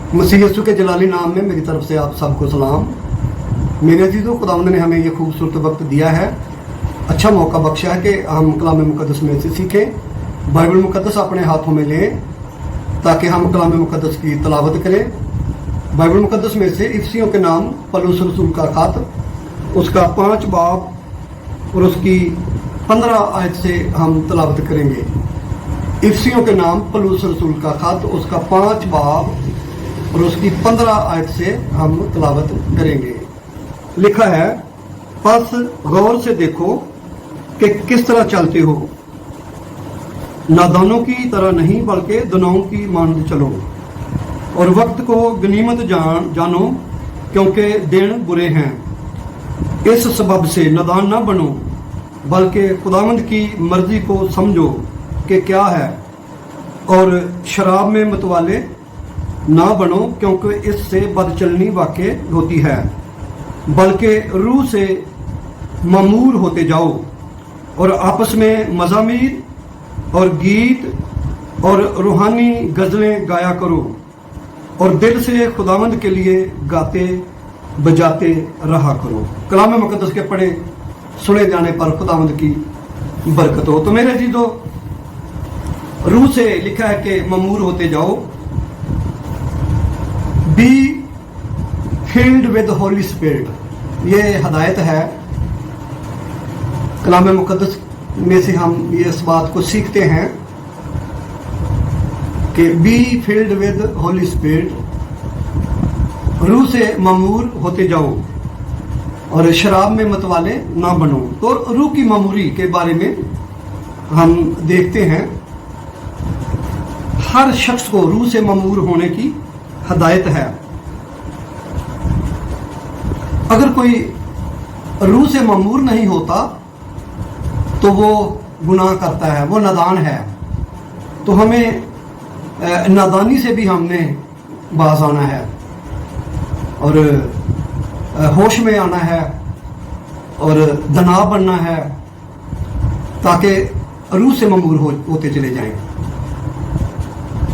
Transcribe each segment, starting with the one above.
मसीह यीशु के जलाली नाम में मेरी तरफ से आप सबको सलाम। मेरे अजीज़ों, खुदावंद ने हमें ये खूबसूरत वक्त दिया है, अच्छा मौका बख्शा है कि हम कलाम मुक़द्दस में से सीखें, बाइबल मुक़द्दस अपने हाथों में लें ताकि हम कलाम मुक़द्दस की तलावत करें। बाइबल मुक़द्दस में से इफसियों के नाम पौलुस रसूल का ख़त, उसका 5 बाब और उसकी 15 आयत से हम तलावत करेंगे। इफसियों के नाम पौलुस रसूल का ख़त, उसका 5 बाब और उसकी 15 आयत से हम तलावत करेंगे। लिखा है, बस गौर से देखो कि किस तरह चलते हो, नादानों की तरह नहीं बल्कि दानियों की मानद चलो, और वक्त को गनीमत जानो क्योंकि दिन बुरे हैं। इस सबब से नादान न बनो बल्कि खुदावंद की मर्जी को समझो कि क्या है, और शराब में मतवाले ना बनो क्योंकि इससे बदचलनी वाक़ई होती है, बल्कि रूह से मामूर होते जाओ और आपस में मज़ामीर और गीत और रूहानी गज़लें गाया करो, और दिल से खुदावंद के लिए गाते बजाते रहा करो। कलाम मुक़द्दस के पढ़े सुने जाने पर खुदावंद की बरकत हो। तो मेरे अजीज़ों, रूह से लिखा है कि मामूर होते जाओ, be filled with Holi spirit, ये हदायत है। कलाम मुक़द्दस में से हम ये इस बात को सीखते हैं कि be filled with Holi spirit, रूह से मामूर होते जाओ और शराब में मतवाले ना बनो। तो रूह की मामूरी के बारे में हम देखते हैं, हर शख्स को रूह से मामूर होने की हदायत है। अगर कोई रूह से मामूर नहीं होता तो वो गुनाह करता है, वो नादान है। तो हमें नादानी से भी हमने बाज आना है और होश में आना है और दना बनना है ताकि रूह से मामूर होते चले जाएं।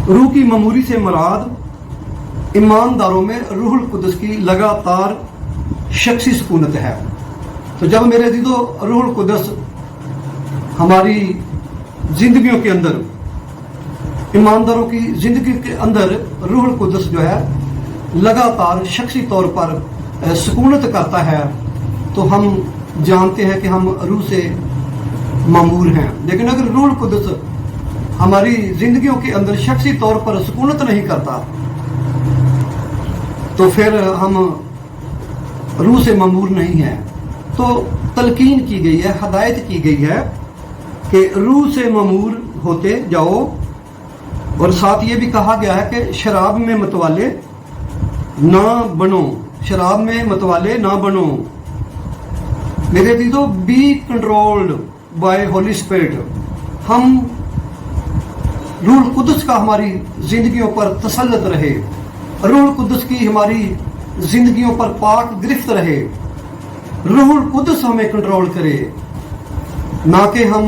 रूह की मामूरी से मुराद ईमानदारों में रूहुल कुद्दस की लगातार शख्सी सुकूनत है। तो जब मेरे अज़ीज़ों रूहुल कुद्दस हमारी जिंदगियों के अंदर, ईमानदारों की जिंदगी के अंदर रूहुल कुद्दस जो है लगातार शख्सी तौर पर सुकूनत करता है, तो हम जानते हैं कि हम रूह से मामूर हैं। लेकिन अगर रूहुल कुद्दस हमारी जिंदगियों के अंदर शख्सी तौर पर सुकूनत नहीं करता तो फिर हम रूह से मामूर नहीं है। तो तलकीन की गई है, हदायत की गई है कि रूह से मामूर होते जाओ, और साथ ये भी कहा गया है कि शराब में मतवाले ना बनो, शराब में मतवाले ना बनो। मेरे अज़ीज़ों, be controlled by holy spirit, हम रूह कुद्दस का हमारी जिंदगियों पर तसल्लुत रहे, रूह कुद्दस की हमारी जिंदगियों पर पाक गिरफ्त रहे, रूह कुद्दस हमें कंट्रोल करे, ना कि हम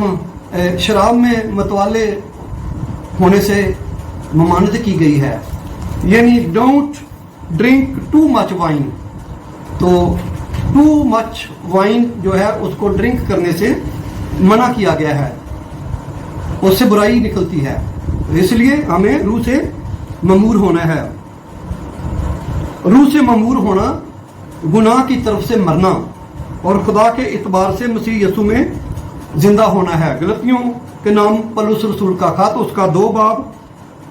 शराब में मतवाले होने से ममानत की गई है। यानी don't drink too much wine. तो टू मच वाइन जो है उसको ड्रिंक करने से मना किया गया है, उससे बुराई निकलती है। इसलिए हमें रूह से मामूर होना है। रूह से मामूर होना गुनाह की तरफ से मरना और खुदा के इतबार से मसीह यीशु में जिंदा होना है। गलतियों के नाम पौलुस रसूल का ख़त, उसका 2 बाब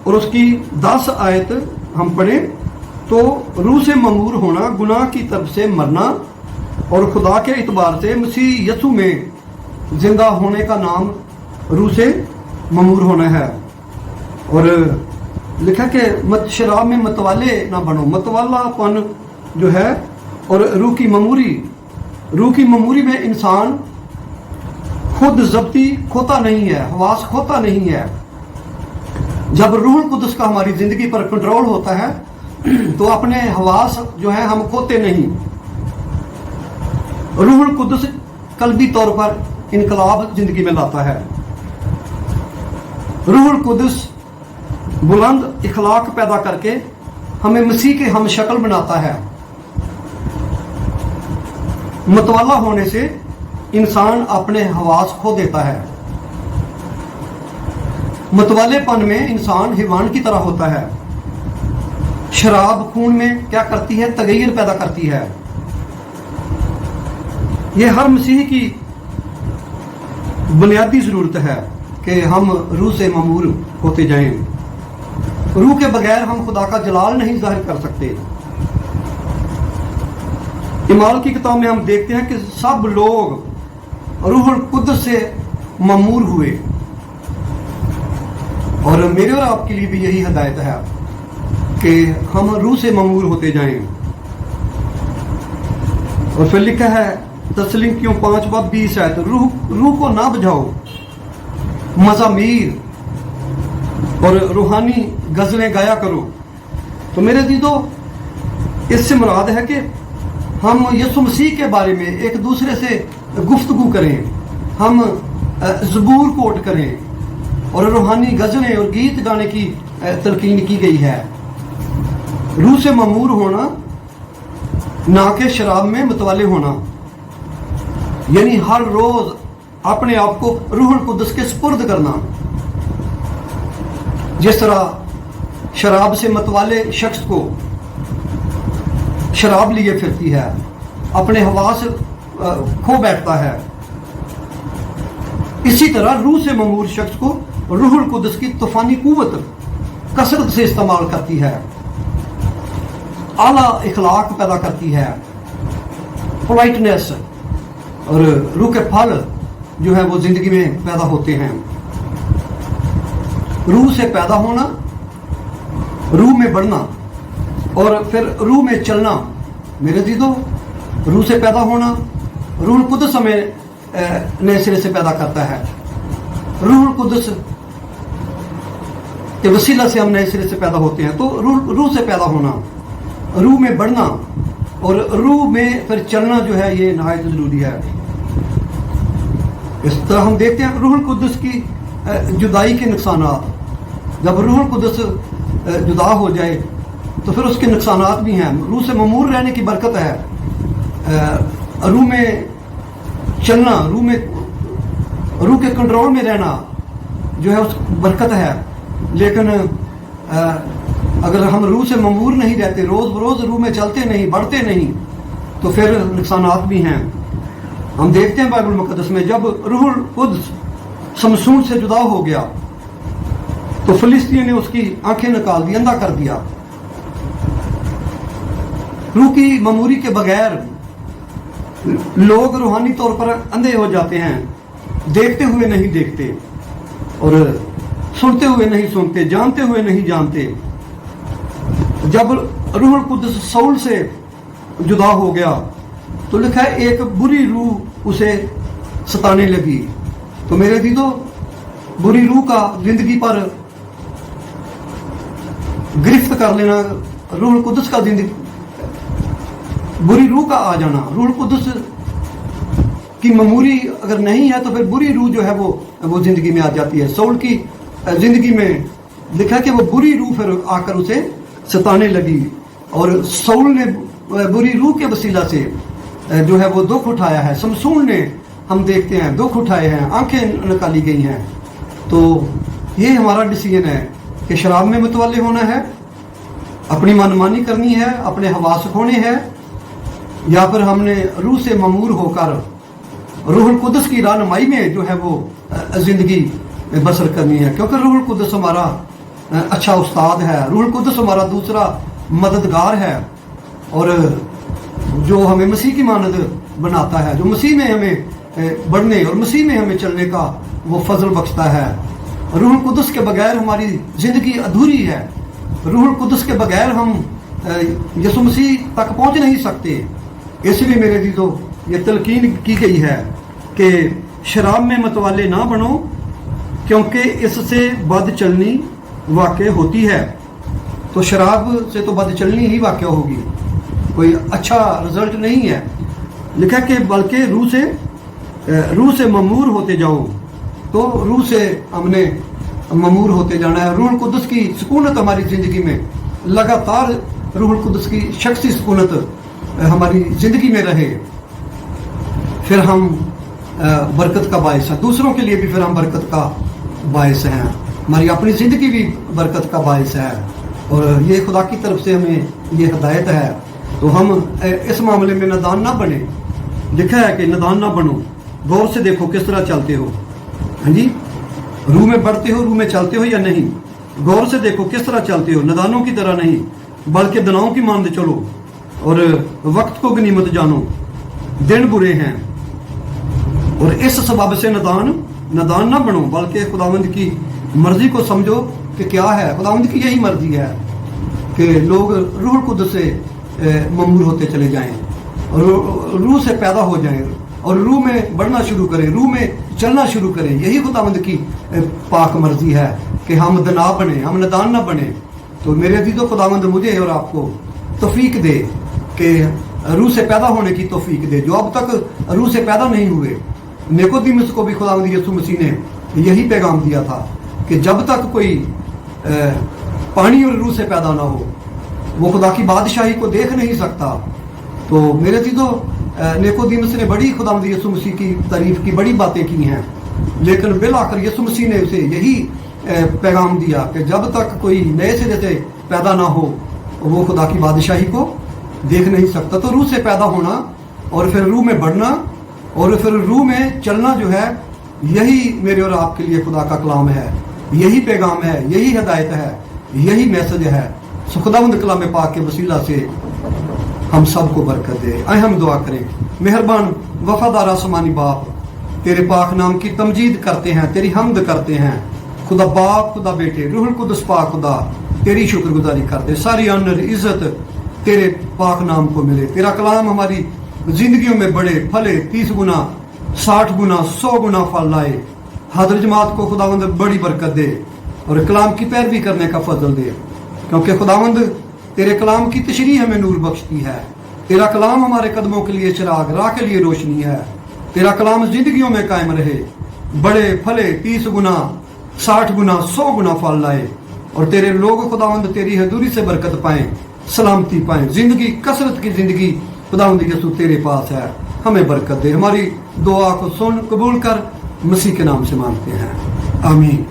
और उसकी 10 आयत हम पढ़ें तो रूह से मामूर होना गुनाह की तरफ से मरना और खुदा के इतबार से मसीह यीशु में जिंदा होने का नाम रूह से मामूर होना है। और लिखा कि मत शराब में मतवाले ना बनो, मतवालापन जो है, और रूह की मामूरी में इंसान खुद जब्ती खोता नहीं है, हवास खोता नहीं है। जब रूहुल कुद्दस का हमारी जिंदगी पर कंट्रोल होता है तो अपने हवास जो है हम खोते नहीं। रूहुल कुद्दस कल्बी तौर पर इनकलाब जिंदगी में लाता है। रूहुल कुद्दस बुलंद इखलाक पैदा करके ہمیں مسیح کے ہم شکل بناتا ہے۔ متوالا ہونے سے انسان اپنے حواس کھو دیتا ہے۔ متوالے پن میں انسان حیوان کی طرح ہوتا ہے۔ شراب خون میں کیا کرتی ہے؟ تغیر پیدا کرتی ہے۔ یہ ہر مسیحی کی بنیادی ضرورت ہے کہ ہم روح سے ممور ہوتے جائیں۔ روح کے بغیر ہم خدا کا جلال نہیں ظاہر کر سکتے۔ اعمال کی کتاب میں ہم دیکھتے ہیں کہ سب لوگ روح القدس سے ممور ہوئے، اور میرے اور آپ کے لیے بھی یہی ہدایت ہے کہ ہم روح سے ممور ہوتے جائیں۔ اور پھر لکھا ہے تسلنکیوں 5:20 ہے، تو روح کو نہ بجھاؤ، مزامیر اور روحانی غزلیں گایا کرو۔ تو میرے عزیزو، اس سے مراد ہے کہ ہم یسوع مسیح کے بارے میں ایک دوسرے سے گفتگو کریں، ہم زبور کوٹ کریں، اور روحانی غزلیں اور گیت گانے کی تلقین کی گئی ہے۔ روح سے ممور ہونا نہ کہ شراب میں متوالے ہونا، یعنی ہر روز اپنے آپ کو روح القدس کے سپرد کرنا۔ جس طرح شراب سے متوالے شخص کو شراب لیے پھرتی ہے، اپنے حواس کھو بیٹھتا ہے، اسی طرح روح سے ممور شخص کو روح القدس کی طوفانی قوت کثرت سے استعمال کرتی ہے، اعلیٰ اخلاق پیدا کرتی ہے، پولائٹنس اور روح کے پھل جو ہے وہ زندگی میں پیدا ہوتے ہیں۔ روح سے پیدا ہونا، روح میں بڑھنا، اور پھر روح میں چلنا۔ میرے عزیزو، روح سے پیدا ہونا، روح القدس ہمیں نئے سرے سے پیدا کرتا ہے۔ روح القدس کے وسیلہ سے ہم نئے سرے سے پیدا ہوتے ہیں۔ تو روح سے پیدا ہونا، روح میں بڑھنا اور روح میں پھر چلنا جو ہے یہ نہایت ضروری ہے۔ اس طرح ہم دیکھتے ہیں روح القدس کی جدائی کے نقصانات۔ جب روح القدس جدا ہو جائے تو پھر اس کے نقصانات بھی ہیں۔ روح سے ممور رہنے کی برکت ہے، روح میں چلنا، روح کے کنٹرول میں رہنا جو ہے اس برکت ہے۔ لیکن اگر ہم روح سے ممور نہیں رہتے، روز بروز روح میں چلتے نہیں، بڑھتے نہیں، تو پھر نقصانات بھی ہیں۔ ہم دیکھتے ہیں بائبل مقدس میں جب روح القدس سمسون سے جدا ہو گیا تو فلسطین نے اس کی آنکھیں نکال دی، اندھا کر دیا۔ روح کی مموری کے بغیر لوگ روحانی طور پر اندھے ہو جاتے ہیں، دیکھتے ہوئے نہیں دیکھتے، اور سنتے ہوئے نہیں سنتے، جانتے ہوئے نہیں جانتے۔ جب روح القدس سول سے جدا ہو گیا تو لکھا ہے ایک بری روح اسے ستانے لگی۔ تو میرے عزیزو، بری روح کا زندگی پر گرفت کر لینا، روح القدس کا زندگی، بری روح کا آ جانا، روح القدس کی مموری اگر نہیں ہے تو پھر بری روح جو ہے وہ زندگی میں آ جاتی ہے۔ سول کی زندگی میں لکھا کہ وہ بری روح پھر آ کر اسے ستانے لگی، اور سول نے بری روح کے وسیلہ سے جو ہے وہ دکھ اٹھایا ہے۔ سمسون نے ہم دیکھتے ہیں دکھ اٹھائے ہیں، آنکھیں نکالی گئی ہیں۔ تو یہ ہمارا ڈیسیژن ہے کہ شراب میں متوالے ہونا ہے، اپنی منمانی کرنی ہے، اپنے حواس کھونے ہیں، یا پھر ہم نے روح سے ممور ہو کر روح القدس کی رہنمائی میں جو ہے وہ زندگی بسر کرنی ہے۔ کیونکہ روح القدس ہمارا اچھا استاد ہے، روح القدس ہمارا دوسرا مددگار ہے، اور جو ہمیں مسیح کی مانند بناتا ہے، جو مسیح میں ہمیں بڑھنے اور مسیح میں ہمیں چلنے کا وہ فضل بخشتا ہے۔ روح القدس کے بغیر ہماری زندگی ادھوری ہے۔ روح القدس کے بغیر ہم یسوع مسیح تک پہنچ نہیں سکتے۔ اس لیے میرے عزیزو، یہ تلقین کی گئی ہے کہ شراب میں متوالے نہ بنو، کیونکہ اس سے بد چلنی واقع ہوتی ہے۔ تو شراب سے تو بد چلنی ہی واقع ہوگی، کوئی اچھا رزلٹ نہیں ہے۔ لکھا کہ بلکہ روح سے ممور ہوتے جاؤ۔ تو روح سے ہم نے ممور ہوتے جانا ہے۔ روح القدس کی سکونت ہماری زندگی میں لگاتار रूहुल कुद्स की शख्सी सुकूनत हमारी ज़िंदगी में रहे, फिर हम बरकत का बायस हैं, दूसरों के लिए भी फिर हम बरकत का बायस हैं, हमारी अपनी ज़िंदगी भी बरकत का बायस है। और ये खुदा की तरफ से हमें ये हदायत है। तो हम इस मामले में नादान ना बने। लिखा है कि नादान ना बनो, गौर से देखो किस तरह चलते हो। हाँ जी, रूह में बढ़ते हो, रूह में चलते हो या नहीं, गौर से देखो किस तरह चलते हो, नादानों की तरह नहीं बल्कि दनाओं की मानते चलो, और वक्त को गनीमत जानो, दिन बुरे हैं। और इस सबब से नादान ना बनो, बल्कि खुदावंद की मर्जी को समझो कि क्या है। खुदावंद की यही मर्जी है कि लोग रूह कुद्स से ममूर होते चले जाएं और रूह से पैदा हो जाएं और रूह में बढ़ना शुरू करें, रूह में चलना शुरू करें। यही खुदावंद की पाक मर्जी है कि हम दना बने, हम नादान ना बने। तो मेरे अजीजों, खुदावंद मुझे और आपको तौफीक दे कि रूह से पैदा होने की तौफीक दे, जो अब तक रूह से पैदा नहीं हुए। निकोदेमुस को भी खुदावंद यीशु मसीह ने यही पैगाम दिया था कि जब तक कोई पानी और रूह से पैदा ना हो वो खुदा की बादशाही को देख नहीं सकता। तो मेरे अजीजों, निकोदेमुस ने बड़ी खुदावंद यीशु मसीह की तारीफ की, बड़ी बातें की हैं, लेकिन बिल आखिर यीशु मसीह ने उसे यही पैगाम दिया कि जब तक कोई नए सिरे से पैदा ना हो वो खुदा की बादशाही को देख नहीं सकता। तो रूह से पैदा होना और फिर रूह में बढ़ना और फिर रूह में चलना जो है, यही मेरे और आपके लिए खुदा का कलाम है, यही पैगाम है, यही हिदायत है, यही मैसेज है। सो खुदावंद कलाम पाक के वसीला से हम सबको बरकत दे। आए हम दुआ करें। मेहरबान वफादार आसमानी बाप, तेरे पाक नाम की तमजीद करते हैं, तेरी हमद करते हैं। खुदा बाप, खुदा बेटे, रूहुल कुद्स पाक खुदा, तेरी शुक्रगुजारी करते। सारी ऑनर इज्जत तेरे पाक नाम को मिले। तेरा कलाम हमारी जिंदगियों में बढ़े, फले, 30 गुना, 60 गुना, 100 गुना फल लाए। हादर जमात को खुदावंद बड़ी बरकत दे और कलाम की पैरवी करने का फजल दे, क्योंकि खुदावंद तेरे कलाम की तशरीह हमें नूर बख्शती है। तेरा कलाम हमारे कदमों के लिए चिराग, राह के लिए रोशनी है। तेरा कलाम जिंदगियों में कायम रहे, बड़े, फले, 30 गुना, 60 गुना, 100 गुना फल लाए और तेरे लोग खुदावंद तेरी हजूरी से बरकत पाएं, सलामती पाएं। जिंदगी, कसरत की जिंदगी खुदावंद यीशु तेरे पास है, हमें बरकत दे। हमारी दुआ को सुन, कबूल कर, मसीह के नाम से मांगते हैं, आमीन।